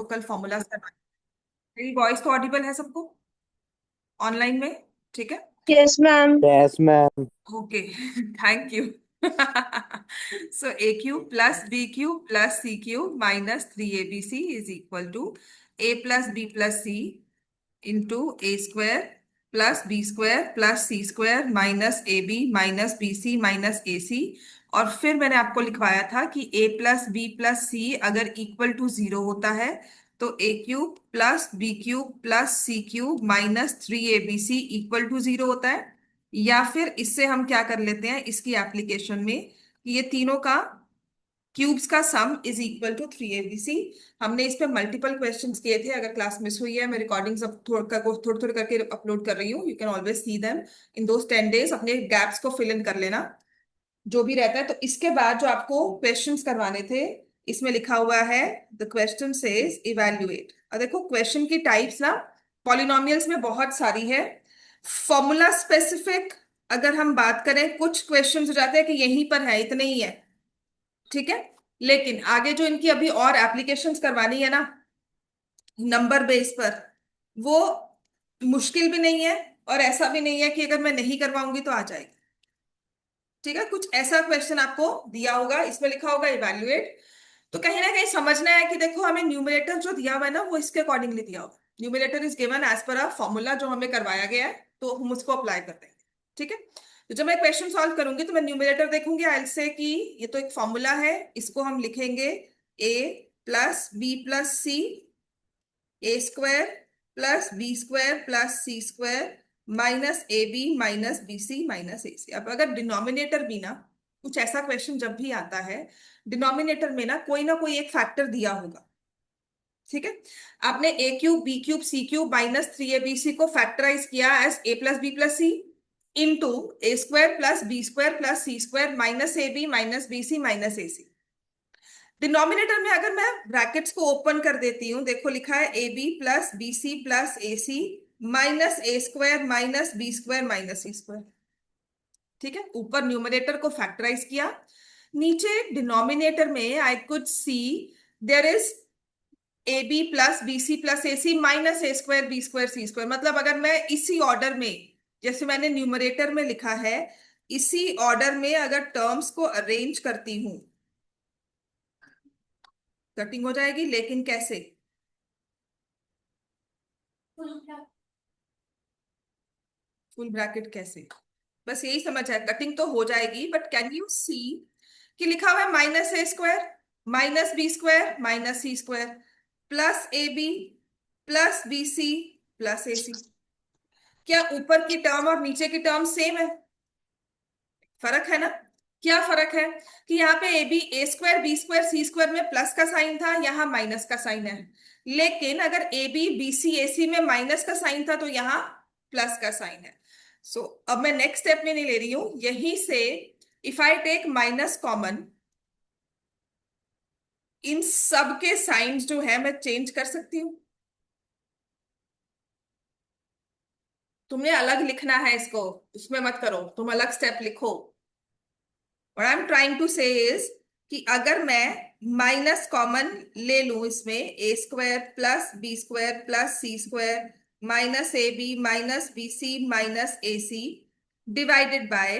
तो कल फॉर्मूलाज करवाएंगे। मेरी वॉइस तो ऑडिबल है सबको ऑनलाइन में? ठीक है। Yes ma'am. Yes ma'am. Okay. Thank you. So A cube plus B cube plus C cube minus 3abc is equal to a plus B plus C into A square plus B square plus C square minus A B minus B C minus A C. और फिर मैंने आपको लिखवाया था कि a plus B plus C अगर equal to zero होता है तो A cube plus B cube plus C cube minus 3abc equal to zero होता है। या फिर इससे हम क्या कर लेते हैं इसकी एप्लीकेशन में कि ये तीनों का क्यूब्स का सम इज इक्वल टू 3abc। हमने इस पे मल्टीपल क्वेश्चंस किए थे। अगर क्लास मिस हुई है मैं रिकॉर्डिंग्स अब थोड़ी थोड़ी करके अपलोड कर रही हूँ। You can always see them in those 10 days. अपने गैप्स को फिल इन कर लेना जो भी रहता है। तो इसके बाद जो आपको क्वेश्चंस करवाने थे इसमें लिखा हुआ है द क्वेश्चन सेज इवैल्यूएट। और देखो क्वेश्चन की टाइप्स ना पॉलिनोमियल्स में बहुत सारी है। फॉर्मूला स्पेसिफिक अगर हम बात करें कुछ क्वेश्चंस हो जाते हैं कि यहीं पर है इतने ही है। ठीक है। लेकिन आगे जो इनकी अभी और एप्लीकेशंस करवानी है ना नंबर बेस पर वो मुश्किल भी नहीं है और ऐसा भी नहीं है कि अगर मैं नहीं करवाऊंगी तो आ जाएगी। ठीक है। कुछ ऐसा क्वेश्चन आपको दिया होगा इसमें लिखा होगा इवैल्यूएट। तो कहीं ना कहीं समझना है कि देखो हमें न्यूमरेटर जो दिया हुआ है ना वो इसके अकॉर्डिंगली दिया होगा। Numerator is given as per a formula जो हमें करवाया गया है तो हम उसको अप्लाई कर देंगे। ठीक है। तो जब मैं क्वेश्चन सॉल्व करूंगी तो मैं न्यूमरेटर देखूंगी आई से कि ये तो एक फॉर्मूला है इसको हम लिखेंगे a plus B plus C A square plus B square plus C square minus A B minus B C minus A C. अब अगर डिनोमिनेटर भी ना कुछ ऐसा क्वेश्चन जब भी आता है डिनोमिनेटर में ना कोई एक फैक्टर दिया होगा। ठीक है। आपने A cube B cube C cube minus 3abc को फैक्टराइज किया as A plus B plus C into A square plus B square plus C square minus A B minus B C minus A C. Denominator में अगर मैं brackets को open कर देती हूं देखो लिखा है A B plus B C plus A C minus A square minus B square minus C square. ठीक है। ऊपर न्यूमरेटर को फैक्टराइज किया नीचे डिनोमिनेटर में I could see there is A B plus B C plus A C minus A square B square C square. मतलब अगर मैं इसी ऑर्डर में जैसे मैंने न्यूमरेटर में लिखा है इसी ऑर्डर में अगर टर्म्स को अरेंज करती हूं कटिंग हो जाएगी। लेकिन कैसे? फुल ब्रैकेट कैसे? बस यही समझ है कटिंग तो हो जाएगी बट कैन यू सी कि लिखा हुआ है minus A square minus B square minus C square plus A B plus B C plus A C. क्या ऊपर की टर्म और नीचे की टर्म सेम है? फर्क है ना। क्या फर्क है कि यहाँ पे A B A square B square C square में प्लस का साइन था यहाँ माइनस का साइन है। लेकिन अगर ए बी बी सी ए सी में माइनस का साइन था तो यहाँ प्लस का साइन है। सो अब मैं नेक्स्ट स्टेप में नहीं ले रही हूं यहीं से if I take minus common in सब के साइंस जो है मैं चेंज कर सकती हूँ। तुमने अलग लिखना है इसको उसमें मत करो तुम अलग स्टेप लिखो। What I am trying to say is कि अगर मैं माइनस कॉमन ले लूं इसमें A square plus B square plus C square minus A B minus B C minus A C divided by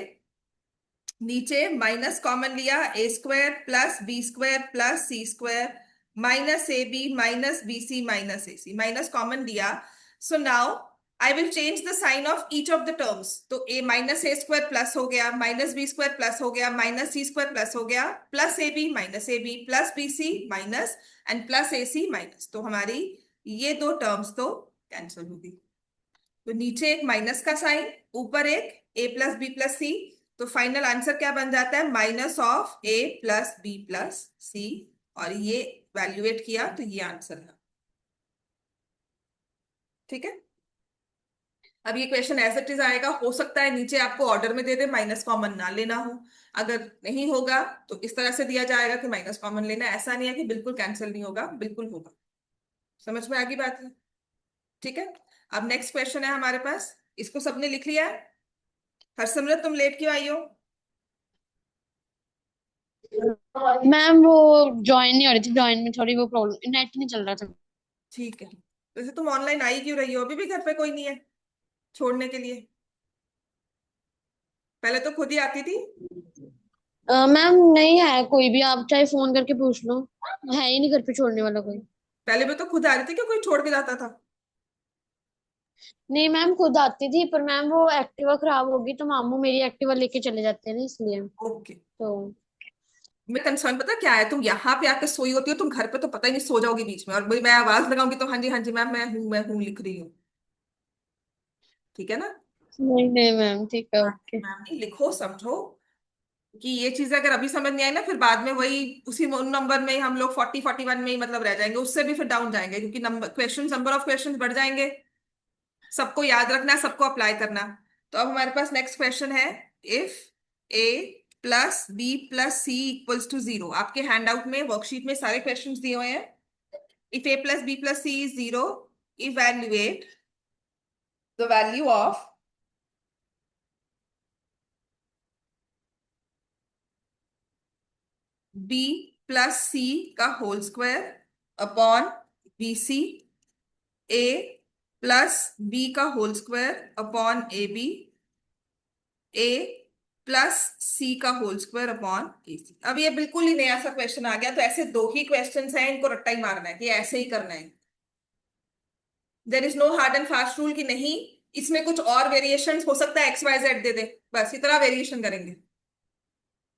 नीचे माइनस कॉमन लिया A square plus B square plus C square minus A B minus B C minus A C minus common लिया। So now I will change the sign of each of the terms. तो ए minus A square plus हो गया minus B square plus हो गया minus C square plus हो गया plus A B plus B C minus and plus A C minus. तो हमारी ये दो टर्म्स तो कैंसिल होगी। तो नीचे एक माइनस का साइन ऊपर एक A plus B plus C. तो फाइनल आंसर क्या बन जाता है minus of A plus B plus C. और ये वैल्यूएट किया तो ये आंसर है। ठीक है। अब ये क्वेश्चन एज इट इज आएगा हो सकता है नीचे आपको ऑर्डर में दे दे माइनस कॉमन ना लेना हो। अगर नहीं होगा तो इस तरह से दिया जाएगा कि माइनस कॉमन लेना ऐसा नहीं है कि बिल्कुल कैंसिल नहीं होगा बिल्कुल होगा। समझ में आ गई बात है? ठीक है। अब नेक्स्ट क्वेश्चन है हमारे पास इसको सबने लिख लिया है? हरसिमरत तुम लेट क्यों आई हो? मैम वो ज्वाइन नहीं हो रही थी, ज्वाइन में थोड़ी वो प्रॉब्लम, नेट नहीं चल रहा था। ठीक है। वैसे तुम ऑनलाइन आई क्यों रही हो? अभी भी घर पे कोई नहीं है छोड़ने के लिए? पहले तो खुद ही आती थी। मैम नहीं है कोई भी, आप चाहे फोन करके पूछ लो, है ही नहीं घर पे छोड़ने वाला कोई। पहले भी तो खुद आ रही थी, क्यों कोई छोड़ के जाता था? नहीं मैम, खुद आती थी, पर मैम वो एक्टिवा खराब होगी तो मामू मेरी एक्टिवा लेके चले जाते हैं ना, इसलिए। ओके। तो मैं कंसर्न पता क्या है, तुम यहाँ पे आके सोई होती हो, तुम घर पे तो पता ही नहीं, सो जाओगी बीच में, और मैं आवाज लगाऊंगी तो हाँ जी हाँ जी मैम मैं हूँ लिख रही हूँ। ठीक है ना? नहीं नहीं मैम, ठीक है, हाँ, ओके। मैम नहीं, लिखो समझो कि ये चीजें अगर अभी समझ नहीं आई ना, फिर बाद में वही उसी नंबर में ही हम लोग 40 41 में ही मतलब रह जाएंगे, उससे भी फिर डाउन जाएंगे, क्योंकि नंबर ऑफ क्वेश्चन बढ़ जाएंगे। सबको याद रखना, सबको अप्लाई करना। तो अब हमारे पास नेक्स्ट क्वेश्चन है। If A plus B plus C equals to zero, आपके हैंडआउट में वर्कशीट में सारे क्वेश्चंस दिए हुए हैं। If A plus B plus C is zero, evaluate the value of B plus C का whole square upon B C, A plus B का whole square upon A B, A plus C का whole square upon A C. अब ये बिल्कुल ही नया सा question आ गया, तो ऐसे दो ही क्वेश्चंस हैं, इनको रट्टा ही मारना है कि ऐसे ही करना है। There is no hard and fast rule कि नहीं, इसमें कुछ और वेरिएशन हो सकता है, एक्स वाई जेड दे दे, बस इतना वेरिएशन करेंगे।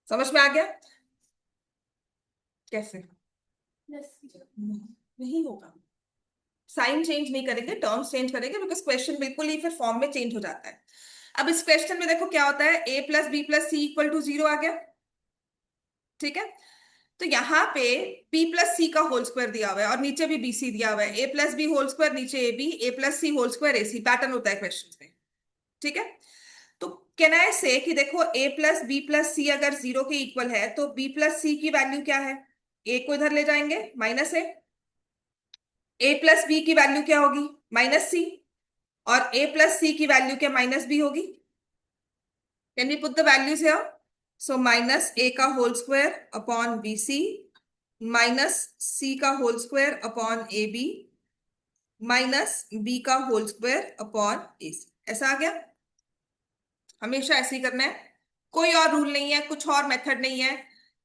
समझ में आ गया? कैसे? नहीं होगा। साइन चेंज नहीं करेंगे, टर्म्स चेंज करेंगे, बिकॉज क्वेश्चन बिल्कुल ही फिर फॉर्म में चेंज हो जाता है। अब इस क्वेश्चन में देखो क्या होता है, A plus B plus C equal to zero आ गया। ठीक है। तो यहाँ पे b प्लस सी का होल स्क्वायर दिया हुआ है और नीचे भी बी सी दिया हुआ है, A plus B whole square नीचे A B, A plus C whole square A C, pattern होता है क्वेश्चन में। ठीक है। तो कैन आई से कि देखो a plus B plus C अगर जीरो के इक्वल है, तो b प्लस सी की वैल्यू क्या है? a को इधर ले जाएंगे माइनस ए प्लस बी की वैल्यू क्या होगी? Minus C. और a प्लस सी की वैल्यू क्या? माइनस बी होगी। Can we put the values here? So minus A का whole square upon B C, minus C का whole square upon A B, minus B का whole square upon A C. ऐसा आ गया। हमेशा ऐसे ही करना है, कोई और रूल नहीं है, कुछ और मेथड नहीं है।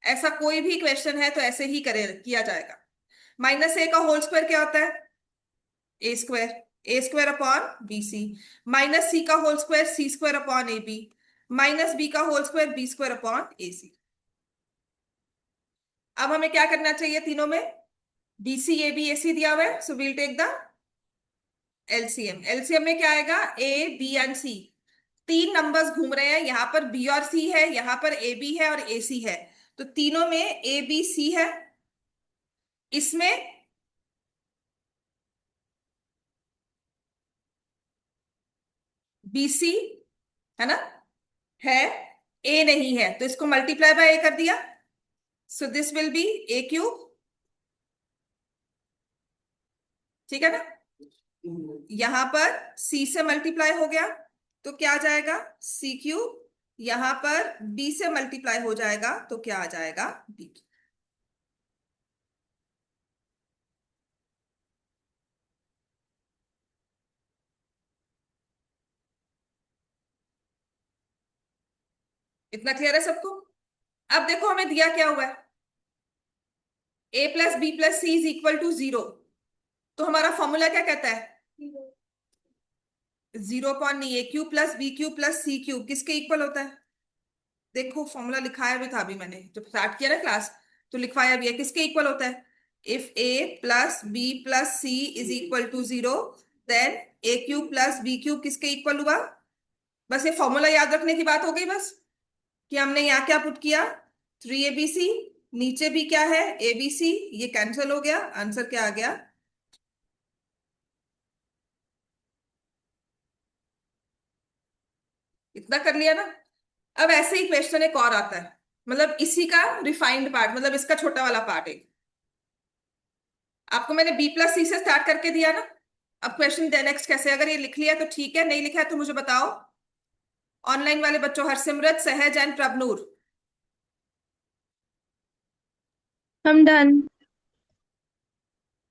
ऐसा कोई भी क्वेश्चन है तो ऐसे ही करे किया जाएगा। माइनस ए का होल स्क्वायर क्या होता है? A square, A square upon B C, minus C का whole square C square upon A B, minus B का whole square B square upon A C. अब हमें क्या करना चाहिए तीनों में? बी सी ए बी ए सी दिया हुआ है, so we'll take the LCM. LCM में क्या आएगा? A B and C. तीन नंबर्स घूम रहे हैं, यहाँ पर बी और सी है, यहाँ पर ए बी है और ए सी है। तो तीनों में ए बी सी है। इसमें बी सी है ना, है, ए नहीं है, तो इसको मल्टीप्लाई बाय ए कर दिया। So this will be A cube. ठीक है ना? यहां पर सी से मल्टीप्लाई हो गया तो क्या आ जाएगा? सी क्यूब। यहां पर बी से मल्टीप्लाई हो जाएगा तो क्या आ जाएगा? बी। इतना क्लियर है सबको? अब देखो हमें दिया क्या हुआ है, A plus B plus C is equal to zero. तो हमारा फॉर्मूला क्या कहता है? जीरो अपॉन नहीं, A cube plus B cube plus C cube किसके इक्वल होता है? देखो फॉर्मूला लिखाया भी था अभी मैंने जब स्टार्ट किया ना क्लास, तो लिखवाया भी है, किसके इक्वल होता है? If A plus B plus C is equal to zero, then A cube plus B cube किसके इक्वल हुआ? बस ये फॉर्मूला याद रखने की बात हो गई बस, कि हमने यहाँ क्या पुट किया? 3 ABC, नीचे भी क्या है? ABC, ये कैंसिल हो गया, आंसर क्या आ गया? इतना कर लिया ना? अब ऐसे ही क्वेश्चन एक और आता है, मतलब इसी का रिफाइंड पार्ट, मतलब इसका छोटा वाला पार्ट एक। आपको मैंने बी प्लस सी से स्टार्ट करके दिया ना। अब क्वेश्चन नेक्स्ट कैसे, अगर ये लिख लिया तो ठीक है, नहीं लिखा है तो मुझे बताओ। ऑनलाइन वाले बच्चों, हरसिमरत, सहज एंड प्रभनूर, हम डन।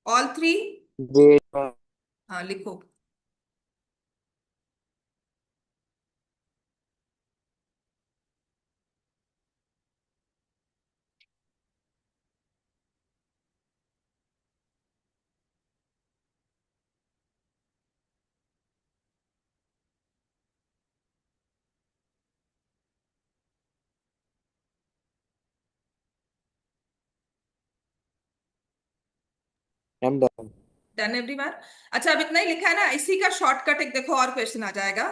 All three. जी। हाँ लिखो। Ma'am done. Done everyone. अच्छा अब इतना ही लिखा है ना, इसी का शॉर्टकट एक देखो और क्वेश्चन आ जाएगा।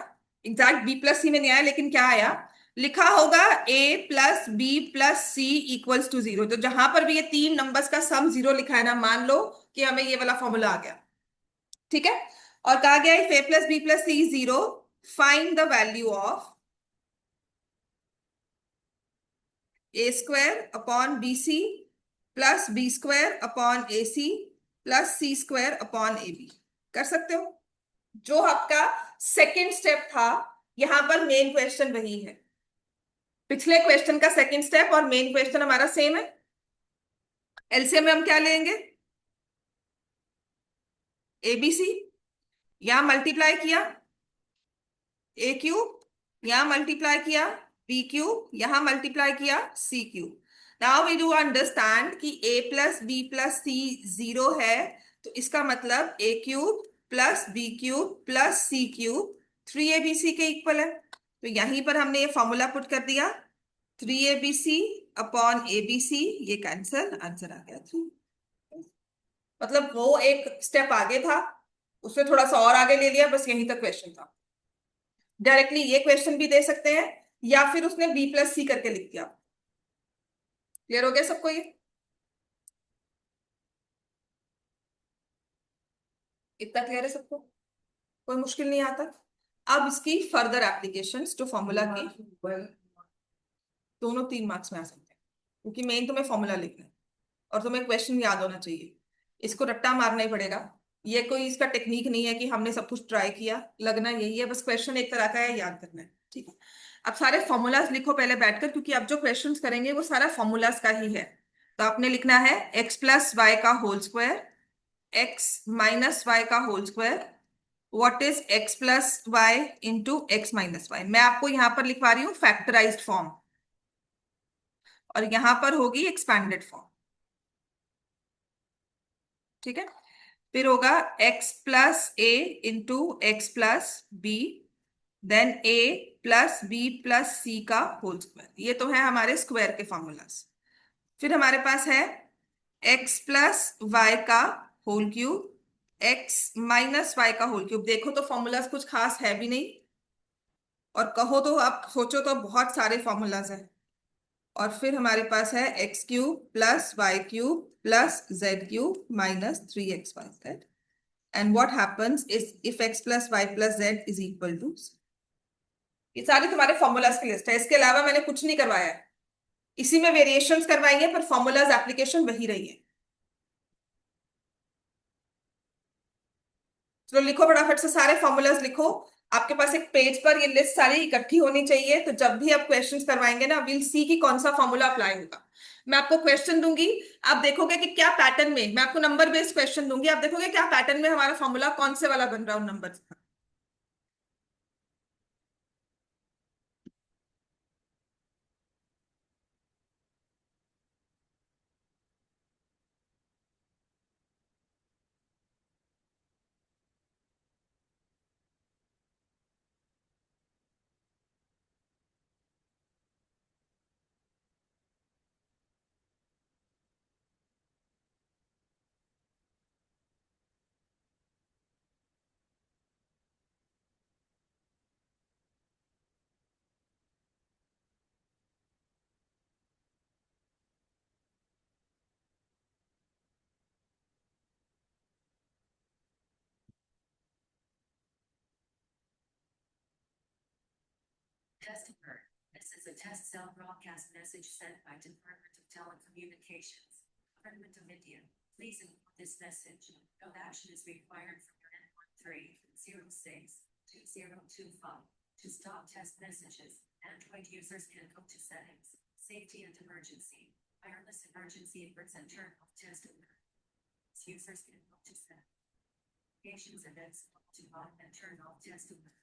एग्जैक्ट बी प्लस सी में नहीं आया, लेकिन क्या आया, लिखा होगा a plus B plus C equals to zero. तो जहां पर भी ये तीन नंबर्स का सम जीरो लिखा है ना, मान लो कि हमें ये वाला फॉर्मूला आ गया। ठीक है। और कहा गया if a plus B plus C zero, find the value of A square upon B C plus B square upon A C plus C square upon A B. कर सकते हो। जो आपका सेकंड स्टेप था, यहां पर मेन क्वेश्चन वही है। पिछले क्वेश्चन का सेकंड स्टेप और मेन क्वेश्चन हमारा सेम है। एलसीएम में हम क्या लेंगे, एबीसी, यहां मल्टीप्लाई किया ए क्यूब, यहां मल्टीप्लाई किया बी क्यूब, यहां मल्टीप्लाई किया C cube. Now we do understand कि A plus B plus C zero है, तो इसका मतलब A cube plus B cube plus C cube 3abc के इक्वल है। तो यहीं पर हमने ये फॉर्मूला पुट कर दिया, 3abc अपॉन abc, ये कैंसल, आंसर आ गया 3। मतलब वो एक स्टेप आगे था, उसमें थोड़ा सा और आगे ले लिया, बस यहीं तक क्वेश्चन था। डायरेक्टली ये क्वेश्चन भी दे सकते हैं, या फिर उसने बी प्लस सी करके लिख दिया। क्लियर हो गया सबको ये? इतना क्लियर है सबको? कोई मुश्किल नहीं आता? अब इसकी फर्दर एप्लीकेशंस जो फॉर्मूला की, दोनों 3 मार्क्स में आ सकते हैं, क्योंकि मेन तुम्हें फॉर्मूला लिखना है और तुम्हें क्वेश्चन याद होना चाहिए। इसको रट्टा मारना ही पड़ेगा। ये कोई इसका टेक्निक नहीं है कि हमने सब कुछ ट्राई किया, लगना यही है, बस क्वेश्चन एक तरह का है, याद करना है। ठीक है। अब सारे फॉर्मूलाज लिखो पहले बैठकर, क्योंकि अब जो क्वेश्चंस करेंगे वो सारा फॉर्मूलाज का ही है। तो आपने लिखना है एक्स प्लस वाई का whole square, X minus Y का whole square, what is X plus Y into X minus Y. मैं आपको यहां पर लिखवा रही हूँ फैक्टराइज्ड फॉर्म, और यहां पर होगी एक्सपैंडेड फॉर्म। ठीक है। फिर होगा X plus A into X plus B, then A plus B plus C का होल स्क्वायर। ये तो है हमारे स्क्वायर के फॉर्मूलाज। फिर हमारे पास है एक्स प्लस वाई का whole cube, X minus Y का होल क्यूब। देखो तो फॉर्मूलाज कुछ खास है भी नहीं, और कहो तो आप सोचो तो बहुत सारे फॉर्मूलाज हैं। और फिर हमारे पास है X cube plus Y cube plus Z cube minus 3xy z। And what happens is if x plus Y plus Z is equal to, ये सारे तुम्हारे फॉर्मूलाज की लिस्ट है, इसके अलावा मैंने कुछ नहीं करवाया है। इसी में वेरिएशंस करवाई है, पर फॉर्मूलाज एप्लीकेशन वही रही है। चलो लिखो फटाफट से सारे फॉर्मूलाज लिखो। आपके पास एक पेज पर ये लिस्ट सारी इकट्ठी होनी चाहिए, तो जब भी आप क्वेश्चंस करवाएंगे ना, विल सी कि कौन सा फॉर्मूला अप्लाई होगा। मैं आपको क्वेश्चन दूंगी, आप देखोगे कि क्या पैटर्न में, मैं आपको नंबर बेस्ड क्वेश्चन दूंगी, आप देखोगे क्या पैटर्न में हमारा फॉर्मूला कौन से वाला बन रहा है उन number. Customer, this is a test cell broadcast message sent by Department of Telecommunications, Government of India. Please ignore this message. No action is required from your endpoint 3062025. To stop test messages, Android users can go to Settings, Safety and Emergency, Wireless Emergency Alerts and turn off test alert. Users can go to Settings. communications events to on and turn off test events.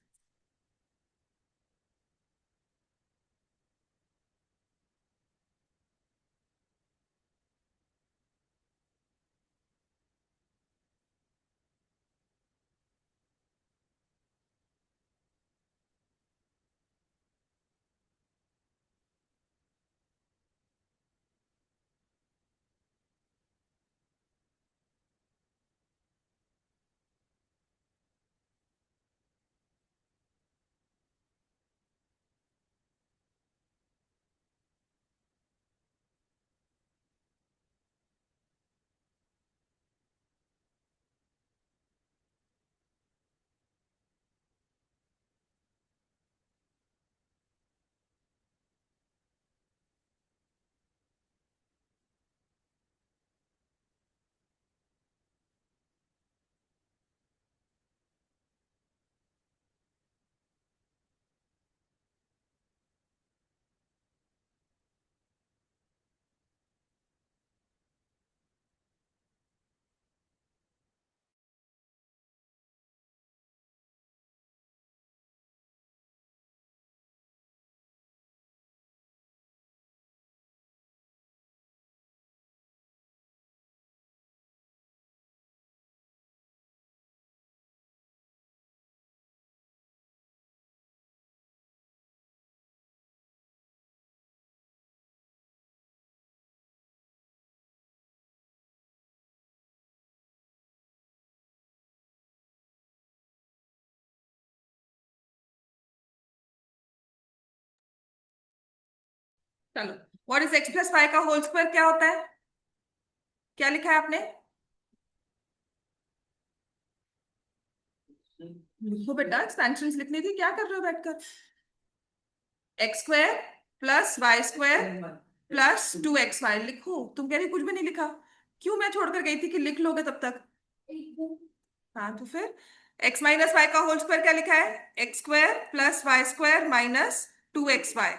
चलो, what is X plus Y का whole square क्या होता है? क्या लिखा है आपने? लिखो बेटा, एक्सपेंशंस लिखनी थी, क्या कर रहे हो बैठकर? X square plus Y square plus 2xy लिखो। तुम कह रही कुछ भी नहीं लिखा, क्यों? मैं छोड़कर गई थी कि लिख लोगे तब तक। हाँ, तो फिर x माइनस वाई का होल स्क्वायर क्या लिखा है? X square plus Y square minus 2xy।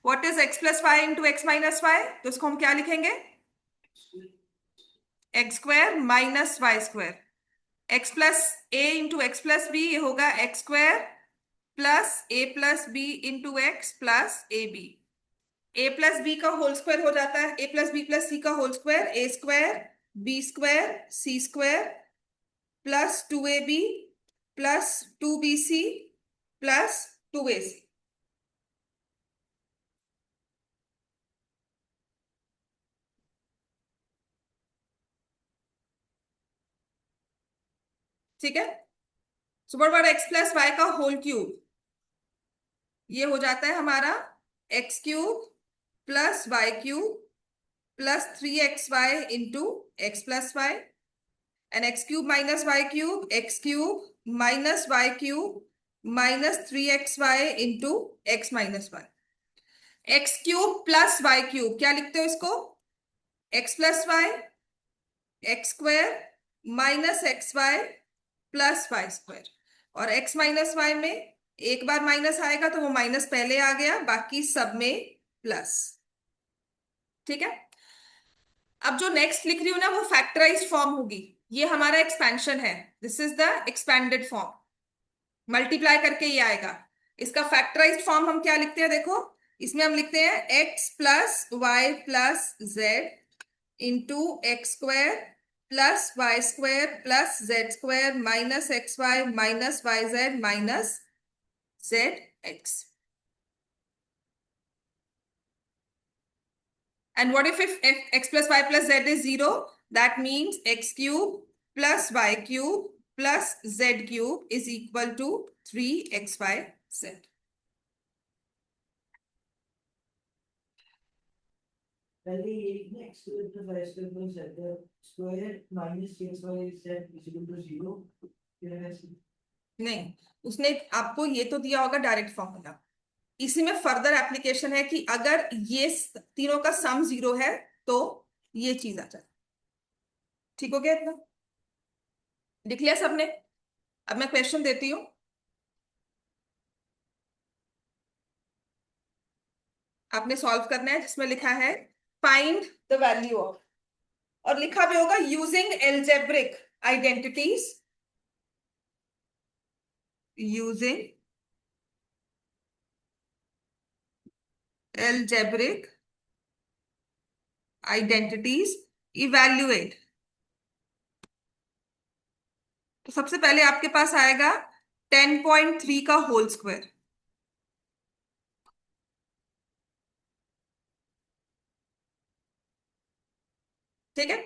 What is x plus Y into X minus Y? तो इसको हम क्या लिखेंगे? X square minus Y square. X plus A into X plus B, ये होगा X square plus A plus B into X plus A B. A plus B का whole square हो जाता है A plus B plus C का whole square, A square B square C square plus 2ab plus 2bc plus 2ac। ठीक है। So what about X plus Y का whole cube? ये हो जाता है हमारा X cube plus Y cube plus 3xy into X plus Y, and X cube minus Y cube X cube minus Y cube minus 3xy into X minus Y. X cube plus Y cube क्या लिखते हो इसको? X plus Y X square minus X Y plus Y square. और X minus Y में एक बार minus आएगा तो वो माइनस पहले आ गया, बाकी सब में प्लस। ठीक है। अब जो नेक्स्ट लिख रही हूं ना, वो फैक्टराइज्ड फॉर्म होगी। ये हमारा एक्सपेंशन है, this is the expanded form. Multiply करके ये आएगा। इसका फैक्टराइज्ड फॉर्म हम क्या लिखते हैं? देखो, इसमें हम लिखते हैं X plus Y plus Z into X square plus Y square plus Z square minus X Y minus Y Z minus Z X. And what if x plus y plus z is 0? That means x cube plus y cube plus z cube is equal to 3xyz. पहले ये ना x square plus y square plus z square minus 6y z equal to 0 फिर ऐसे नहीं, उसने आपको ये तो दिया होगा डायरेक्ट फॉर्मूला। इसी में फर्दर एप्लीकेशन है कि अगर ये तीनों का सम 0 है तो ये चीज आ जाए। ठीक हो गया इतना? लिख लिया सबने? अब मैं क्वेश्चन देती हूँ, आपने सॉल्व करना है, जिसमें लिखा है फाइंड द वैल्यू ऑफ, और लिखा भी होगा using algebraic identities using algebraic identities evaluate। तो सबसे पहले आपके पास आएगा 10.3 का होल स्क्वायर। ठीक है,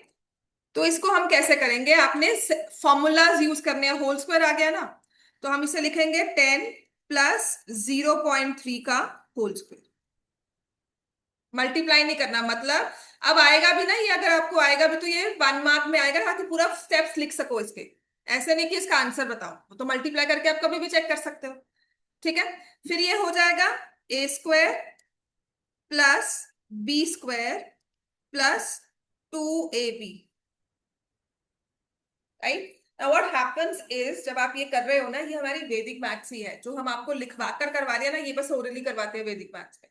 तो इसको हम कैसे करेंगे, आपने फॉर्मूलाज यूज करने हैं। होल स्क्वायर आ गया ना, तो हम इसे लिखेंगे 10 प्लस 0.3 का होल स्क्वायर। मल्टीप्लाई नहीं करना, मतलब अब आएगा भी ना ये, अगर आपको आएगा भी तो ये 1 मार्क में आएगा, ताकि पूरा स्टेप्स लिख सको इसके। ऐसे नहीं कि इसका आंसर बताओ, तो मल्टीप्लाई करके आप कभी भी चेक कर सकते हो। ठीक है, फिर ये हो जाएगा A square plus B square plus 2ab। Right, now what happens is, जब आप ये कर रहे हो ना, ये हमारी वैदिक मैथ्स ही है, जो हम आपको लिखवा कर करवा रहे हैं ना, ये बस ओरली करवाते हैं वैदिक मैथ्स में।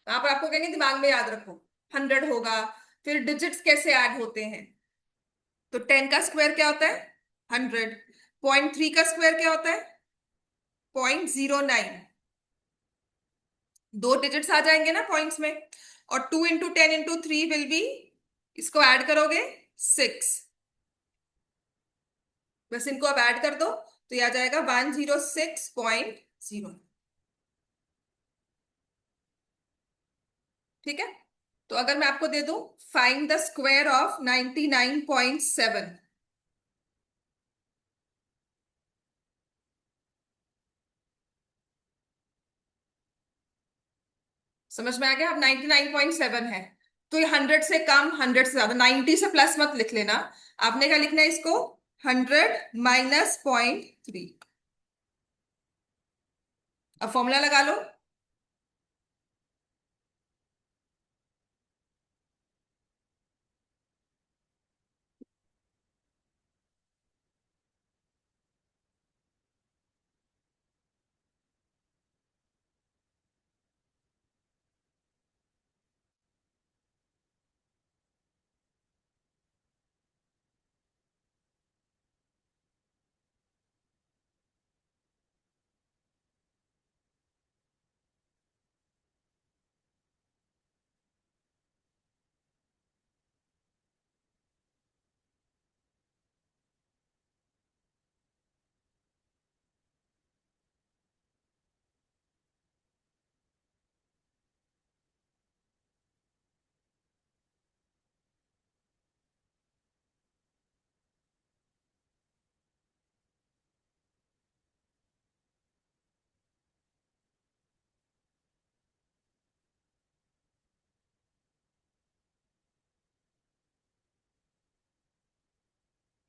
वहां पर आपको कहेंगे दिमाग में याद रखो, 100 होगा, फिर डिजिट्स कैसे ऐड होते हैं। तो 10 का स्क्वायर क्या होता है 100, 0.3 का स्क्वायर क्या होता है 0.09। दो डिजिट्स आ जाएंगे ना पॉइंट्स में, और 2 इंटू 10 इंटू 3 विल बी, इसको ऐड करोगे 6, बस इनको अब ऐड कर दो तो ये आ जाएगा 106.0। ठीक है, तो अगर मैं आपको दे दूं फाइंड द स्क्वायर ऑफ 99.7, समझ में आ गया। अब 99.7 है, तो ये 100 से कम, 100 से ज्यादा, 90 से प्लस मत लिख लेना। आपने क्या लिखना है इसको 100 माइनस 0.3। अब फॉर्मूला लगा लो।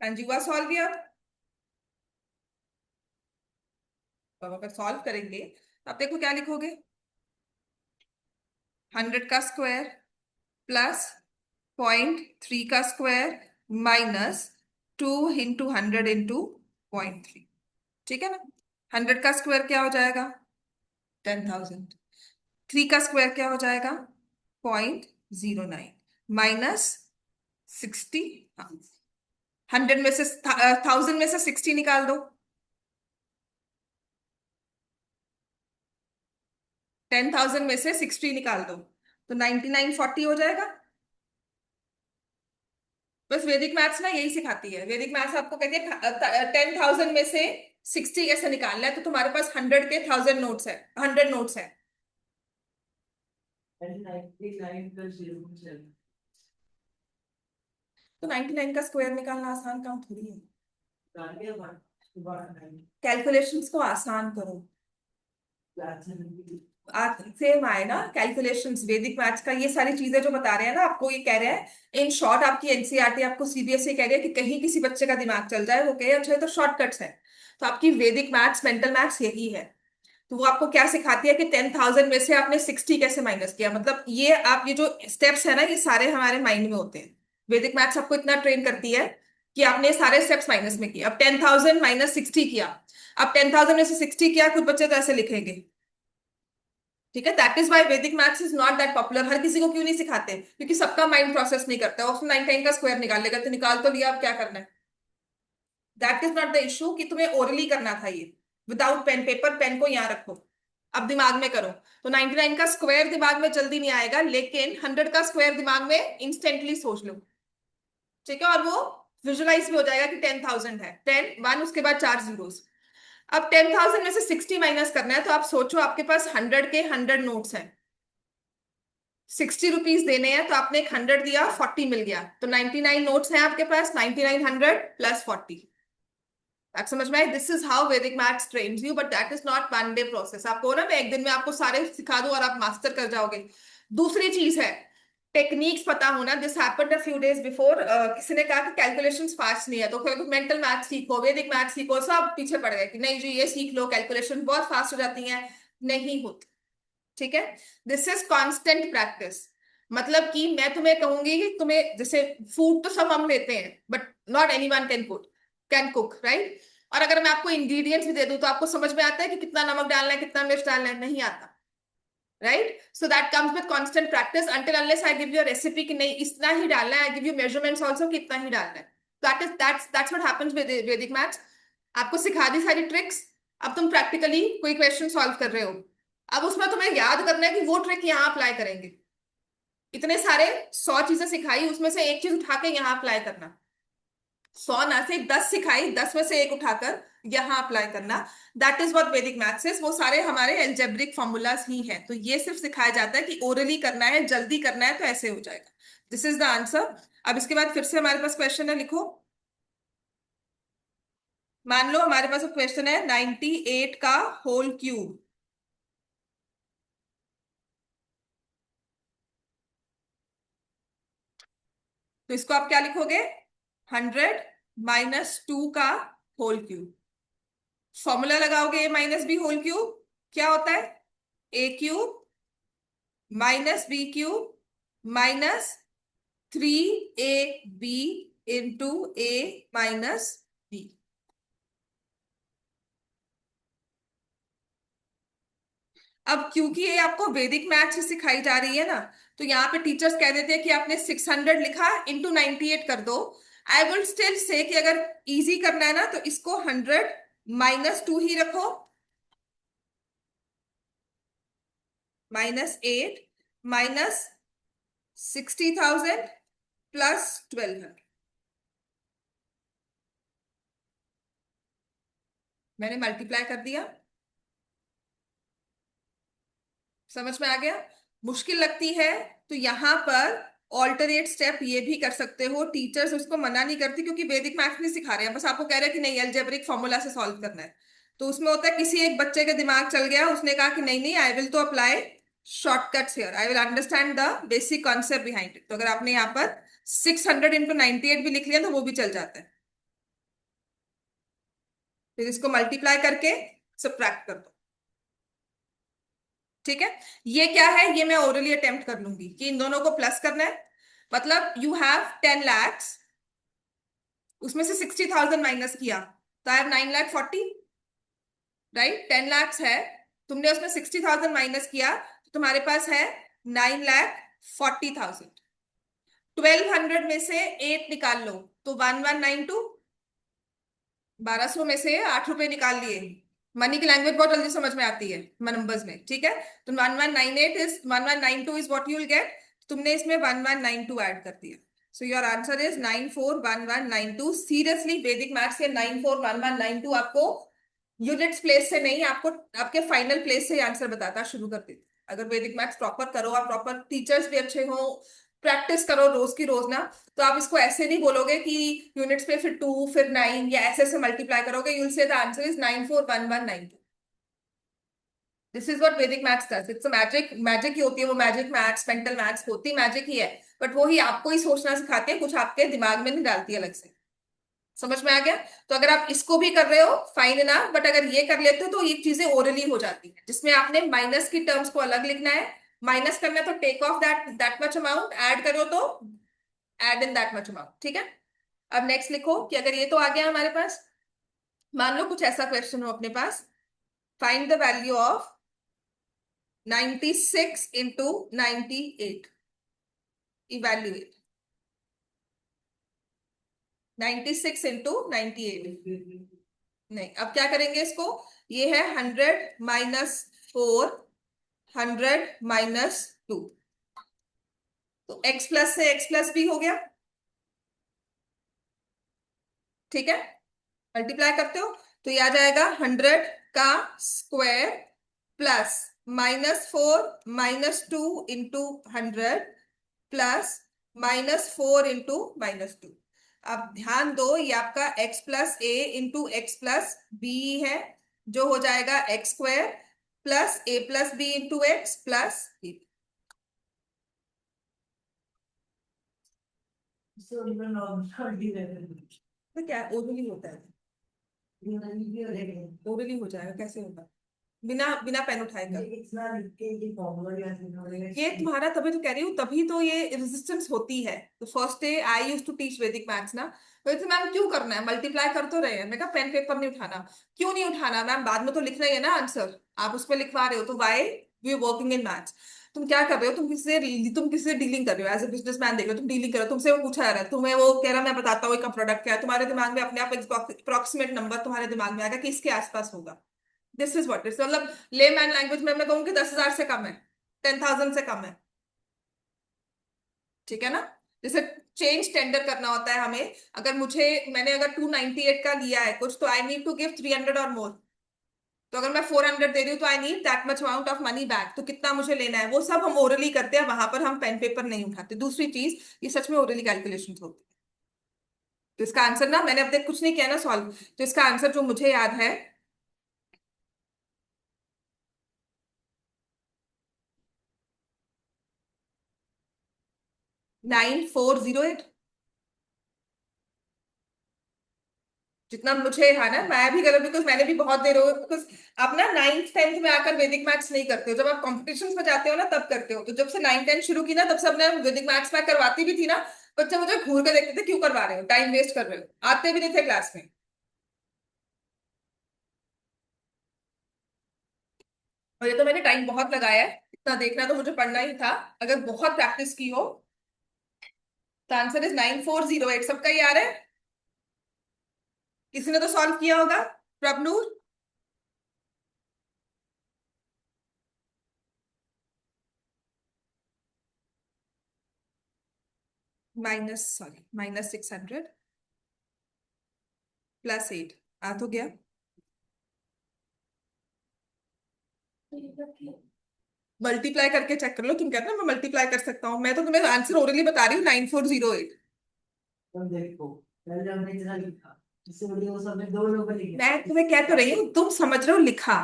हाँ जी, हुआ सॉल्व किया। अब अगर सॉल्व करेंगे तो आप देखो क्या लिखोगे, 100 का स्क्वायर प्लस 0.3 का स्क्वायर माइनस 2 इंटू 100 इंटू 0.3। ठीक है ना, 100 का स्क्वायर क्या हो जाएगा 10,000, 3 का स्क्वायर क्या हो जाएगा 0.09 माइनस 60। 100 में से 1000 में से 60 निकाल दो, 10,000 में से 60 निकाल दो तो 9940 हो जाएगा। बस वैदिक मैथ्स ना यही सिखाती है। वैदिक मैथ्स आपको कहती है 10,000 में से 60 कैसे निकालना है। तो तुम्हारे पास 100 के 1000 नोट्स है, 100 नोट्स है, And 99 plus 0.7. तो 99 का स्क्वायर निकालना आसान काम थोड़ी है। Can't get one. About 9. Calculations को आसान करो, That's an सेम आए ना कैलकुलेशंस। वैदिक मैथ्स का ये सारी चीजें जो बता रहे हैं ना आपको, ये कह रहे हैं इन शॉर्ट, आपकी एनसीईआरटी आपको सीबीएसई कह रही है कि कहीं किसी बच्चे का दिमाग चल जाए, वो कहे अच्छा ये तो शॉर्टकट्स है। तो आपकी वैदिक मैथ्स, मेंटल मैथ्स यही है। तो वो आपको क्या सिखाती है कि 10,000 में से आपने 60 कैसे माइनस किया। मतलब ये आप, ये जो स्टेप्स है ना, ये सारे हमारे माइंड में होते हैं। वैदिक मैथ्स आपको इतना ट्रेन करती है कि आपने सारे स्टेप्स माइनस में किए। अब 10,000 माइनस 60 किया, अब 10,000 में से 60 किया, कुछ बच्चे तो ऐसे लिखेंगे। ठीक है, that is why Vedic maths is not that popular. हर किसी को क्यों नहीं सिखाते, क्योंकि सबका माइंड प्रोसेस नहीं करता है। उसने 99 का स्क्वायर निकाल लेगा, तो निकाल तो लिया, अब क्या करना है। That is not the issue कि तुम्हें ओरली करना था ये। विदाउट पेन पेपर, पेन को यहाँ रखो, अब दिमाग में करो। तो 99 का स्क्वायर दिमाग में जल्दी नहीं आएगा, लेकिन 100 का स्क्वायर दिमाग में इंस्टेंटली सोच लो, ठीक है, और वो विजुलाइज भी हो जाएगा कि 10,000 है, 10 1 उसके बाद 4 जीरोस। अब 10,000 में से 60 माइनस करना है, तो आप सोचो आपके पास 100 के 100 नोट्स हैं, 60 रुपीज देने हैं, तो आपने एक 100 दिया, 40 मिल गया, तो 99 नोट्स हैं आपके पास, 99 100 प्लस 40। आप समझ में आए? दिस इज हाउ वैदिक maths trains you, but that is not one day process. आपको ना मैं एक दिन में आपको सारे सिखा दूं और आप मास्टर कर जाओगे। दूसरी चीज है टेक्निक्स पता होना। This happened a few days before. किसी ने कहा कि कैलकुलेशंस फास्ट नहीं है, तो फिर मेंटल मैथ सीखो, वैदिक मैथ सीखो, सब पीछे पड़ गए कि नहीं जी ये सीख लो, कैलकुलेशन बहुत फास्ट हो जाती है। नहीं होती, ठीक है। This is constant practice. मतलब कि मैं तुम्हें कहूंगी कि तुम्हें, जैसे फूड तो सब हम लेते हैं, but not any one can cook, right. और अगर मैं आपको इंग्रेडिएंट्स भी दे दूं तो आपको समझ में आता है कि कितना नमक डालना है, कितना मिर्च डालना है? नहीं आता, right. So that comes with constant practice. Until unless I give you a recipe कि नहीं इतना ही डालना है, I give you measurements also कि इतना ही डालना है। दैट्स व्हाट हैपेंस विद वैदिक मैथ्स। आपको सिखा दी सारी ट्रिक्स, अब तुम प्रैक्टिकली कोई क्वेश्चन सॉल्व कर रहे हो, अब उसमें तुम्हें याद करना है कि वो ट्रिक यहाँ अप्लाई करेंगे। इतने सारे 100 चीजें सिखाई, उसमें से एक चीज उठा के यहाँ अप्लाई करना। 100 ना से 10 सिखाई, 10 में से एक उठाकर यहाँ अप्लाई करना। That is what Vedic maths is. वो सारे हमारे एल्जेब्रिक फॉर्मूलाज ही है। तो ये सिर्फ सिखाया जाता है कि ओरली करना है, जल्दी करना है, तो ऐसे हो जाएगा। This is the answer. अब इसके बाद फिर से हमारे पास क्वेश्चन है, लिखो। मान लो हमारे पास क्वेश्चन है 98 का होल क्यूब। तो इसको आप क्या लिखोगे? 100 -2 का होल क्यूब। फॉर्मूला लगाओगे A minus B whole cube, क्या होता है? A cube minus B cube minus 3ab into A minus B. अब क्योंकि ये आपको वैदिक मैथ से सिखाई जा रही है ना, तो यहाँ पे टीचर्स कह देते हैं कि आपने 600 लिखा इंटू 98 कर दो। आई विल स्टिल से कि अगर इजी करना है ना तो इसको 100 -2 ही रखो, -8 -60,000 प्लस 1200। मैंने मल्टीप्लाई कर दिया, समझ में आ गया? मुश्किल लगती है तो यहाँ पर ऑल्टरनेट स्टेप ये भी कर सकते हो। टीचर्स उसको मना नहीं करती, क्योंकि वैदिक मैथ्स नहीं सिखा रहे हैं, बस आपको कह रहे हैं कि नहीं अलजेब्रिक फॉर्मूला से सॉल्व करना है। तो उसमें होता है किसी एक बच्चे का दिमाग चल गया, उसने कहा कि नहीं नहीं आई विल तो apply shortcuts here, I will understand the basic concept behind it. तो अगर आपने यहाँ पर 600 इंटू 98 भी लिख लिया तो वो भी चल जाता है। फिर इसको मल्टीप्लाई करके सब्ट्रैक्ट कर दो, ठीक है। ये क्या है, ये मैं ओरली अटेम्प्ट कर लूंगी कि इन दोनों को प्लस करना है। मतलब यू हैव 10 lakhs, उसमें से 60,000 माइनस किया तो आई हैव 9,40,000, राइट। 10 lakhs है, तुमने उसमें 60,000 माइनस किया तो तुम्हारे पास है 9,40,000। 1200 में से 8 निकाल लो तो 1192। 1200 में से 8 रुपए निकाल लिए। मनी की लैंग्वेज बहुत जल्दी समझ में आती है नंबर्स में, ठीक है। तो 1192 is what you will get. तुमने इसमें 1192 ऐड कर दिया, so your answer is 941192। Seriously वैदिक मैथ्स के 941192 आपको यूनिट्स प्लेस से नहीं, आपको आपके फाइनल प्लेस से आंसर बताता शुरू कर देते। अगर वैदिक मैथ्स प्रॉपर करो और प्रॉपर टीचर्स भी अच्छे हो, प्रैक्टिस करो रोज की रोज ना, तो आप इसको ऐसे नहीं बोलोगे कि यूनिट्स पे फिर 2 फिर 9 या ऐसे से मल्टीप्लाई करोगे। You will say the answer is 941192। This is what Vedic maths does. It's a magic. Magic ही होती है वो, मैजिक मैथ्स मेंटल मैथ्स होती मैजिक ही है, बट वो ही आपको ही सोचना सिखाती है, कुछ आपके दिमाग में नहीं डालती अलग से। समझ में आ गया? तो अगर आप इसको भी कर रहे हो फाइन ना, बट अगर ये कर लेते हो तो ये चीजें ओरली हो जाती है, जिसमें आपने माइनस की टर्म्स को अलग लिखना है। माइनस करना है तो take off that much amount, add करो तो add in that much amount, ठीक है। अब नेक्स्ट लिखो कि अगर ये तो आ गया हमारे पास, मान लो कुछ ऐसा क्वेश्चन हो अपने पास, find the value of 96 into 98, evaluate 96 into 98। नहीं, अब क्या करेंगे इसको, ये है 100 - 4, 100 - 2, तो x प्लस से x प्लस भी हो गया, ठीक है, मल्टीप्लाई करते हो तो ये आ जाएगा 100 का square plus -4 - 2 into 100 plus -4 into -2। अब ध्यान दो, ये आपका x plus A into X plus B है, जो हो जाएगा X square plus A plus B into X plus B. So even not given. तो क्या ओरली होता है, You know, you again. Orally हो जाएगा, कैसे होगा, बिना बिना पेन उठाए कर। It's not the formula you have to know. ये तुम्हारा, तभी तो कह रही हूँ, तभी तो ये रेजिस्टेंस होती है। तो first day I used to teach Vedic maths ना, तो मैम क्यों करना है, मल्टीप्लाई कर तो रहे हैं। मैं कहा पेन पेपर नहीं उठाना। क्यों नहीं उठाना मैम, बाद में तो लिखना ही है ना आंसर, आप उस पर लिखवा रहे हो, तो why we are working in maths. तुम क्या कर रहे हो, तुम किसी से डीलिंग कर रहे हो, एज ए बिजनेस मैन देख रहे हो, तुम डीलिंग कर रहे हो, तुमसे वो पूछा जा रहा है, तुम्हें वो कह रहा मैं बताता हूँ इसका प्रोडक्ट क्या है, तुम्हारे दिमाग में अपने आप अप्रोक्सीमेट नंबर तुम्हारे दिमाग में आएगा कि इसके आसपास होगा। दिस इज व्हाट इज, मतलब लेमैन लैंग्वेज में मैं कहूँ कि 10,000 से कम है, 10,000 से कम है, ठीक है ना। जैसे चेंज टेंडर करना होता है हमें, अगर मैंने अगर 298 का लिया है कुछ, तो आई नीड टू गिव 300 और मोर। तो अगर मैं 400 दे रही हूँ तो I need that much amount of money back, तो कितना मुझे लेना है, वो सब हम ओरली करते हैं, वहां पर हम पेन पेपर नहीं उठाते। दूसरी चीज, ये सच में ओरली कैलकुलेशन होती है। तो इसका आंसर ना, मैंने अब तक कुछ नहीं किया ना सॉल्व, तो इसका आंसर जो मुझे याद है, 9408। जितना मुझे है ना, मैं भी करूँ, बिकॉज मैंने भी बहुत देर हो, बिकॉज आप ना 9th 10th में आकर वैदिक मैथ्स नहीं करते हो, जब आप कॉम्पिटिशन में जाते हो ना तब करते हो। तो जब से 9th 10th शुरू की ना, तब से अपने वैदिक मैथ्स में करवाती भी थी ना, बच्चे मुझे घूर कर देखते थे, क्यों करवा रहे हो, टाइम वेस्ट कर रहे हो, आते भी नहीं थे क्लास में। और ये तो मैंने टाइम बहुत लगाया है, इतना देखना तो मुझे पढ़ना ही था, अगर बहुत प्रैक्टिस की हो। तो आंसर इज 9408, सबका ही आ रहा है, किसी ने तो सॉल्व किया होगा, प्रभनूर। -600 +8 आ तो गया। मल्टीप्लाई करके चेक कर लो, तुम कहते हो मैं मल्टीप्लाई कर सकता हूँ, मैं तो तुम्हें आंसर ओरली बता रही हूँ, 9408। तुम देखो, पहले हमने इतना लिखा, इससे बड़ी वो सबने 2 लोग लिखे। मैं तुम्हें कह तो रही हूँ, तुम समझ रहे हो लिखा,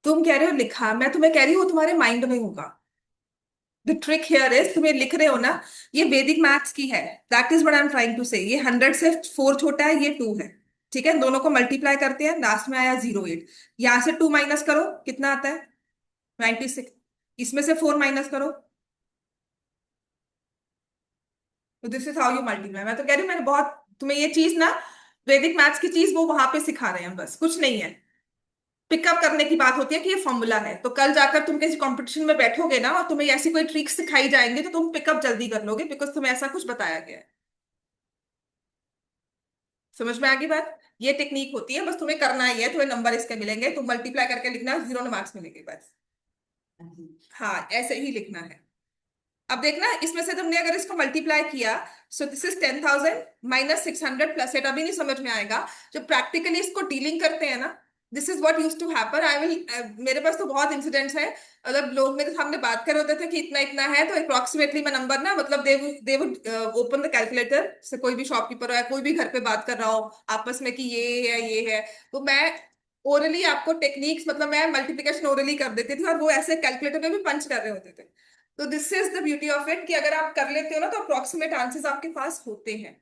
तुम कह रहे हो लिखा, मैं तुम्हें कह रही हूँ वो तुम्हारे माइंड में होगा। द ट्रिक हियर इज, तुम्हें लिख रहे हो ना, ये वैदिक मैथ्स की है, that is what I am trying to say. ये 100 से 4 छोटा है, ये 2 है, ठीक है, दोनों को मल्टीप्लाई करते हैं, लास्ट में आया 08। यहां से 2 माइनस करो, कितना आता है, 96। इसमें से 4 माइनस करो, तो this is how you multiply. मैं तो कह रही हूँ, मैंने बहुत तुम्हें ये चीज ना, वैदिक मैथ्स की चीज वो वहां पे सिखा रहे हैं, बस कुछ नहीं है। पिकअप करने की बात होती है कि ये फॉर्मूला है, तो कल जाकर तुम किसी कंपटीशन में बैठोगे ना, और तुम्हें ऐसी कोई ट्रिक्स सिखाई जाएंगे, तो तुम पिकअप जल्दी कर लोगे, बिकॉज तुम्हें ऐसा कुछ बताया गया है। समझ में आ गई बात, ये टेक्निक होती है, बस तुम्हें करना ही है, तुम्हें नंबर इसके मिलेंगे, तुम मल्टीप्लाई करके लिखना, 0 मार्क्स मिलेंगे बस। हाँ, ऐसे ही लिखना है। अब देखना, इसमें से तुमने अगर इसको मल्टीप्लाई किया, सो दिस इज 10,000 -600 +8। अभी नहीं समझ में आएगा, जब प्रैक्टिकली इसको डीलिंग करते हैं ना, this is what used to happen. I will, मेरे पास तो बहुत इंसिडेंट्स है, मतलब लोग मेरे सामने बात कर रहे होते थे कि इतना इतना है, तो अप्रोक्सीमेटली मैं नंबर ना, मतलब they would open the calculator से, कोई भी शॉपकीपर हो या कोई भी घर पे बात कर रहा हो आपस में कि ये है, तो मैं ओरली आपको टेक्निक्स, मतलब मैं मल्टीप्लिकेशन ओरली कर देती थी, और वो ऐसे कैलकुलेटर में भी पंच कर रहे होते थे। तो this is the beauty of it, कि अगर आप कर लेते हो ना, तो अप्रोक्सीमेट आंसर्स आपके पास होते हैं।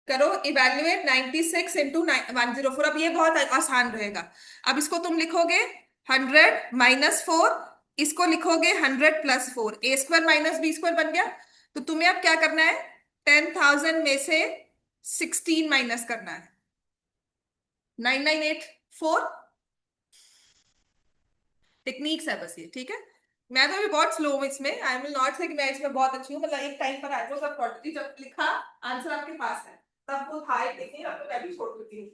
करो इवेल्युएट 96 इंटू 104। अब ये बहुत आसान रहेगा। अब इसको तुम लिखोगे 100 - 4, इसको लिखोगे 100 + 4, a² - b² बन गया। तो तुम्हें अब क्या करना है, 10,000 में से 16 माइनस करना है, 9984। टेक्निक्स है बस ये, ठीक है। मैं तो अभी बहुत स्लो हूँ इसमें, आई विल नॉट से कि मैं इसमें बहुत अच्छी हूँ, मतलब एक टाइम पर आई वाज क्वांटिटी जब लिखा आंसर आपके पास है तब वो था एक देखिए, अब तो मैं भी छोड़ देती हूँ।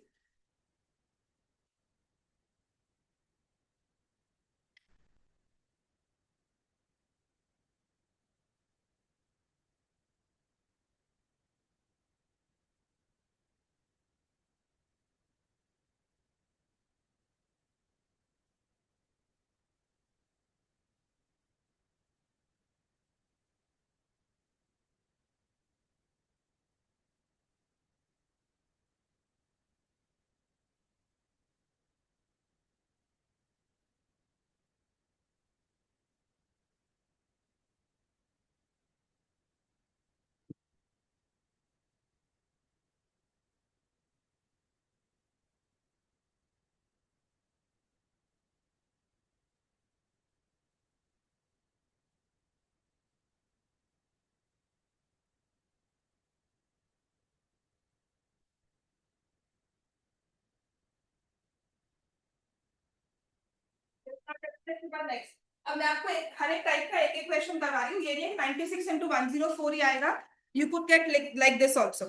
नेक्स्ट, अब मैं आपको हर एक टाइप का एक एक क्वेश्चन करवा रही हूँ, ये नहीं है 96 इंटू 104 ही आएगा, you could get like this also.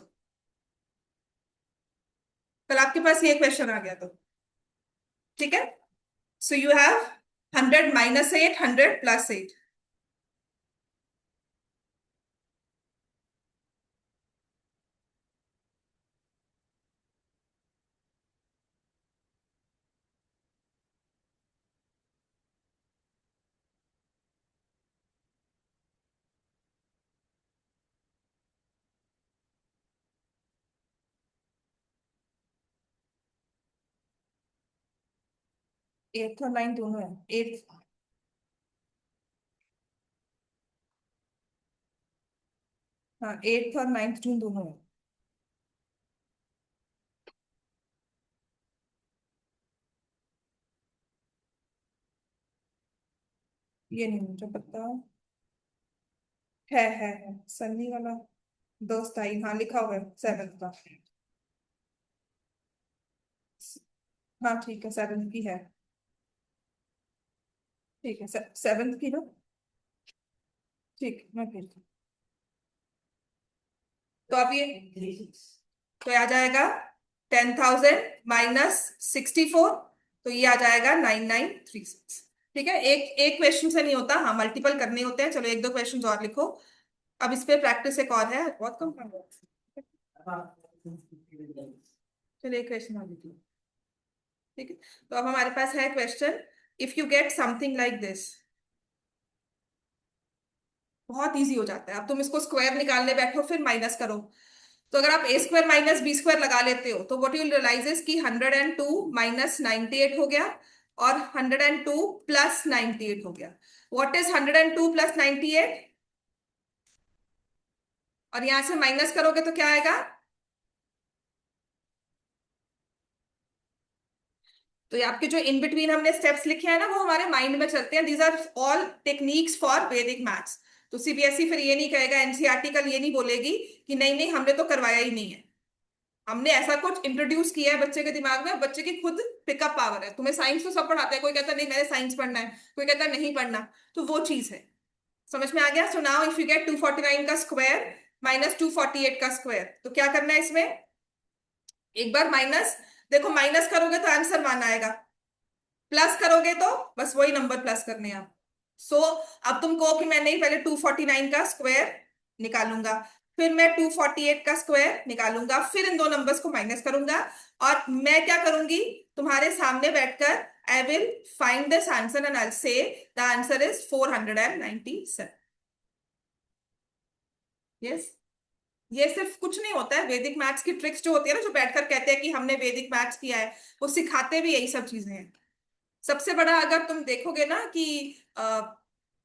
कल आपके पास ये क्वेश्चन आ गया तो ठीक है। So you have 100 minus 8, 100 plus 8। Eighth और नाइन्थ दोनों है, एट्थ, हाँ 8th और 9th जून दोनों है। ये नहीं मुझे पता, है सन्नी वाला दोस्त आई, हाँ लिखा हुआ है 7th का। हाँ ठीक है, 7th की है, ठीक है 7th की ना, ठीक है मैं भेज दूँ। तो अब ये, 36। तो ये आ जाएगा 10,000 माइनस 64, तो ये आ जाएगा 9936। ठीक है, एक एक क्वेश्चन से नहीं होता, हाँ मल्टीपल करने होते हैं। चलो एक दो क्वेश्चन और लिखो, अब इस पे प्रैक्टिस एक और है, बहुत कम काम है। चलो एक क्वेश्चन और लिख लो, ठीक है। तो अब हमारे पास है question, if you get something like this, बहुत इजी हो जाता है। अब तुम इसको स्क्वायर निकालने बैठो फिर माइनस करो, तो अगर आप ए स्क्वायर माइनस बी स्क्वायर लगा लेते हो तो व्हाट यू रियलाइज इज कि 102 माइनस 98 हो गया और 102 प्लस 98 हो गया। व्हाट इज 102 प्लस 98, और यहां से माइनस करोगे तो क्या आएगा, तो ये आपके जो इन बिटवीन हमने स्टेप्स लिखे हैं ना वो हमारे माइंड में चलते हैं, these are all techniques for Vedic maths. तो सीबीएसई फिर ये नहीं कहेगा, एनसीईआरटी कल ये नहीं बोलेगी कि नहीं नहीं हमने तो करवाया ही नहीं है। हमने ऐसा कुछ इंट्रोड्यूस किया है बच्चे के दिमाग में, बच्चे की खुद पिकअप पावर है। तुम्हें साइंस तो सब पढ़ाते हैं, कोई कहता नहीं मैंने साइंस पढ़ना है, कोई कहता नहीं पढ़ना, तो वो चीज है। समझ में आ गया। So now if you get 249 का स्क्वायर माइनस 248 का स्क्वायर, तो क्या करना है इसमें, एक बार माइनस, देखो माइनस करोगे तो आंसर 1 आएगा, प्लस करोगे तो बस वही नंबर प्लस करने हैं आप। सो अब तुम कहो कि मैं नहीं, पहले 249 का स्क्वायर निकालूंगा, फिर मैं 248 का स्क्वायर निकालूंगा, फिर इन दो नंबर्स को माइनस करूंगा, और मैं क्या करूंगी, तुम्हारे सामने बैठकर I will find this answer and I से द आंसर इज 497। यस, ये सिर्फ कुछ नहीं होता है, वैदिक मैथ्स की ट्रिक्स जो होती है ना, जो बैठकर कहते हैं कि हमने वैदिक मैथ्स किया है, वो सिखाते भी यही सब चीजें हैं। सबसे बड़ा अगर तुम देखोगे ना कि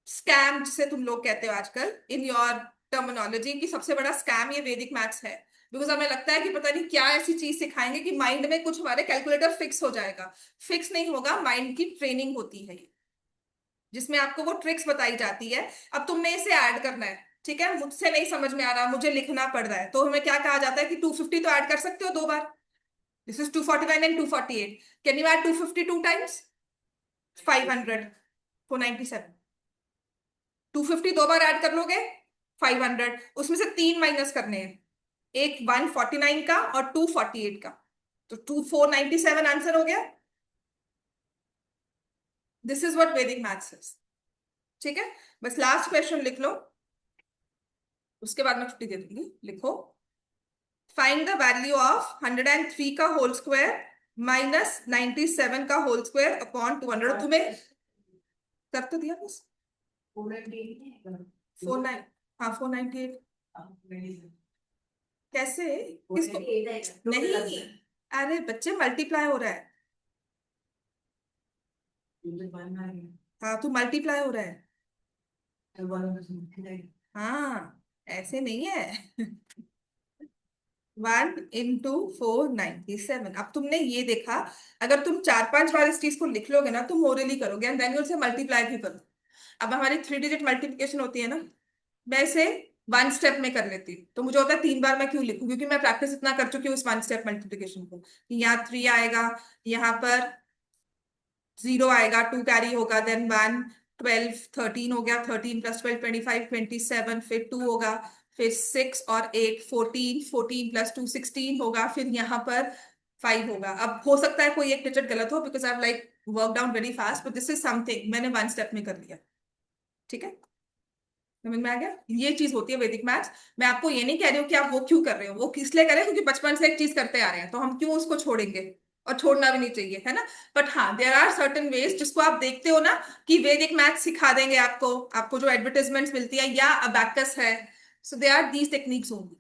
स्कैम जिसे तुम लोग कहते हो आजकल इन योर टर्मिनोलॉजी, की सबसे बड़ा स्कैम ये वैदिक मैथ्स है। बिकॉज हमें लगता है कि पता नहीं क्या ऐसी चीज सिखाएंगे कि माइंड में कुछ हमारे कैलकुलेटर फिक्स हो जाएगा। फिक्स नहीं होगा, माइंड की ट्रेनिंग होती है ये, जिसमें आपको वो ट्रिक्स बताई जाती है। अब तुमने इसे ऐड करना है, ठीक है, मुझसे नहीं समझ में आ रहा, मुझे लिखना पड़ रहा है, तो हमें क्या कहा जाता है कि 250 तो ऐड कर सकते हो 2 बार। This is 249 and 248, can you add 250 2 times? 500, 497। 250 2 बार ऐड कर लोगे 500, उसमें से 3 माइनस करने हैं, एक 149 का और 248 का, तो 497 आंसर हो गया। This is what Vedic maths is. ठीक है, बस लास्ट क्वेश्चन लिख लो, उसके बाद मैं छुट्टी दे दूंगी। लिखो, फाइंड द वैल्यू ऑफ 103 का होल स्क्वायर माइनस 97 का होल स्क्वायर अपॉन 200। तुम्हें कर तो दिया बस। 49, हाँ 498 कैसे, किसको? नहीं, अरे बच्चे मल्टीप्लाई हो रहा है, हाँ तो मल्टीप्लाई हो रहा है, हाँ ऐसे नहीं है। 1 into 497। अब तुमने ये देखा, अगर तुम 4-5 बार इस चीज को लिख लोगे ना, तुम ओरली करोगे एंड देन यू से मल्टीप्लाई भी करो। अब हमारी 3 डिजिट मल्टीप्लिकेशन होती है ना, मैं इसे 1 स्टेप में कर लेती हूँ, तो मुझे होता है 3 बार मैं क्यों लिखूं, क्योंकि मैं प्रैक्टिस इतना कर चुकी हूँ इस 1 स्टेप मल्टीप्लिकेशन को, कि यहाँ 3 आएगा, यहाँ पर 0 आएगा, 2 कैरी होगा, देन 1, 12, 13 हो गया, 13 + 12 25, 27, फिर 2 होगा, फिर 6 और 8 14, 14 + 2 16 होगा, फिर यहाँ पर 5 होगा। अब हो सकता है कोई एक डिजिट गलत हो, because I like work down very fast, but this is something मैंने 1 स्टेप में कर लिया। ठीक है, समझ में आ गया? ये चीज होती है वैदिक मैथ्स। मैं आपको ये नहीं कह रही हूँ कि आप वो क्यों कर रहे हो, वो इसलिए कर रहे हैं क्योंकि बचपन से एक चीज करते आ रहे हैं, तो हम क्यों उसको छोड़ेंगे, और छोड़ना भी नहीं चाहिए, है ना। बट हाँ, देयर आर सर्टेन वेज जिसको आप देखते हो ना, कि वैदिक मैथ्स सिखा देंगे आपको, आपको जो एडवर्टाइजमेंट्स मिलती है या अबैकस है, so they are these techniques only.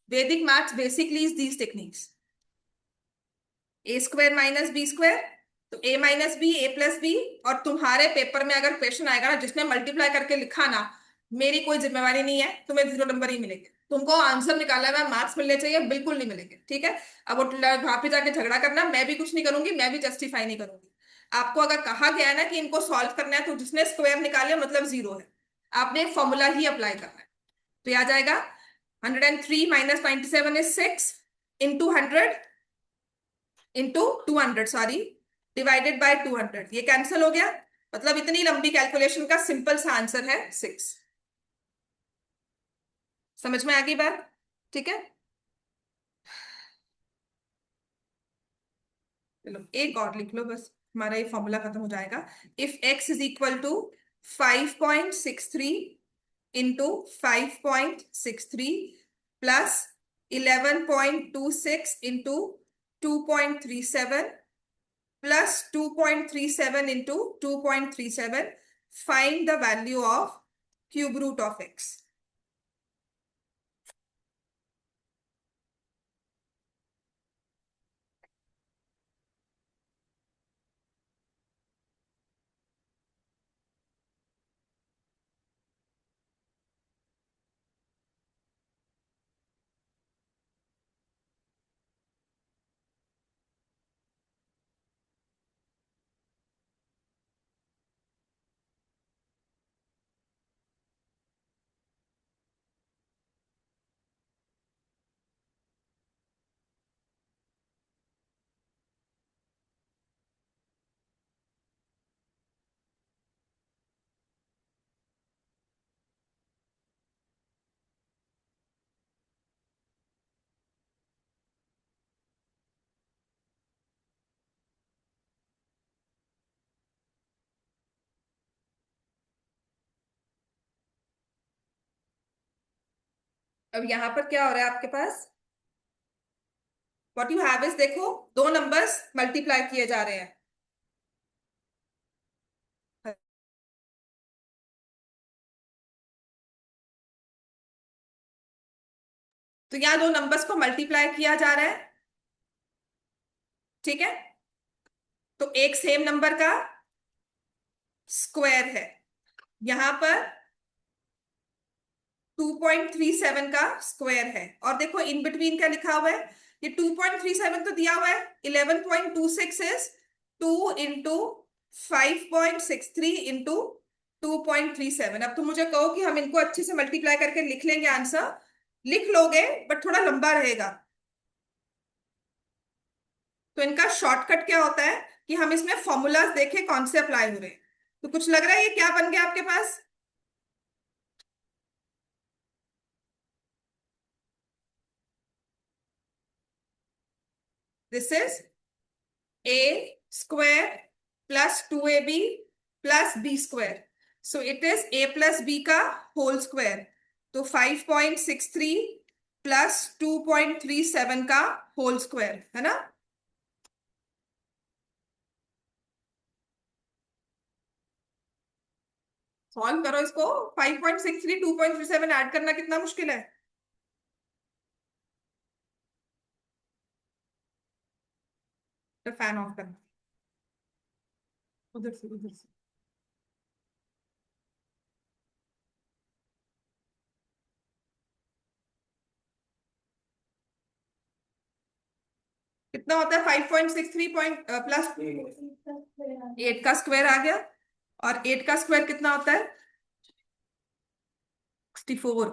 Vedic maths basically is these techniques. A² - B², तो A - B, A+B, और तुम्हारे पेपर में अगर क्वेश्चन आएगा ना जिसने मल्टीप्लाई करके लिखा ना, मेरी कोई जिम्मेवारी नहीं है, तुम्हें 0 नंबर ही मिलेंगे। तुमको आंसर निकालना है, मार्क्स मिलने चाहिए, बिल्कुल नहीं मिलेंगे। ठीक है, अब वो वहां पे जाके झगड़ा करना, मैं भी कुछ नहीं करूंगी, मैं भी जस्टिफाई नहीं करूंगी। आपको अगर कहा गया है ना कि इनको सॉल्व करना है, तो जिसने स्क्वायर निकाले मतलब 0 है, आपने एक फॉर्मूला ही अप्लाई करना है। तो ये आ जाएगा 103 - 97 is 6 into 100 into 200, sorry, divided by 200। ये कैंसिल हो गया, मतलब इतनी लंबी कैलकुलेशन का सिंपल सा आंसर है 6। समझ में आ गई बात? ठीक है, चलो एक और लिख लो, बस हमारा ये फॉर्मूला खत्म हो जाएगा। If x is equal to 5.63 into 5.63 plus 11.26 into 2.37 plus 2.37 into 2.37, find the value of cube root of x. अब यहां पर क्या हो रहा है आपके पास? व्हाट यू हैव इज, देखो, दो नंबर्स मल्टीप्लाई किए जा रहे हैं। तो यहाँ दो नंबर्स को मल्टीप्लाई किया जा रहा है। ठीक है, तो एक सेम नंबर का स्क्वायर है, यहां पर 2.37 का स्क्वायर है, और देखो इन बिटवीन क्या लिखा हुआ है, ये 2.37 तो दिया हुआ है, 11.26 इज 2 इंटू 5.63 इंटू 2.37। अब तुम मुझे कहो कि हम इनको अच्छे से मल्टीप्लाई करके लिख लेंगे आंसर। लिख लोगे बट थोड़ा लंबा रहेगा। तो इनका शॉर्टकट क्या होता है कि हम इसमें फॉर्मूलाज देखें कौन से अप्लाई हो रहे हैं। तो कुछ लग रहा है ये क्या बन गया आपके पास? This is a square plus 2ab plus b square. So it is a plus b का whole square. तो 5.63 plus 2.37 का whole square है ना। सॉल्व करो इसको। 5.63 2.37 ऐड करना कितना मुश्किल है? तो फैन ऑफ करना उधर से उधर से। कितना होता है 5.63 पॉइंट प्लस 8 का स्क्वायर आ गया। और 8 का स्क्वायर कितना होता है? 64।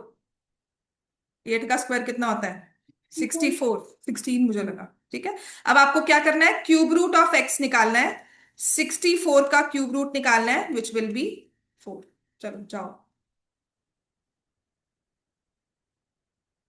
8 का स्क्वायर कितना होता है? 64। 16 मुझे लगा। ठीक है। अब आपको क्या करना है? क्यूब रूट ऑफ एक्स निकालना है। 64 का क्यूब रूट निकालना है विच विल बी 4। चलो जाओ।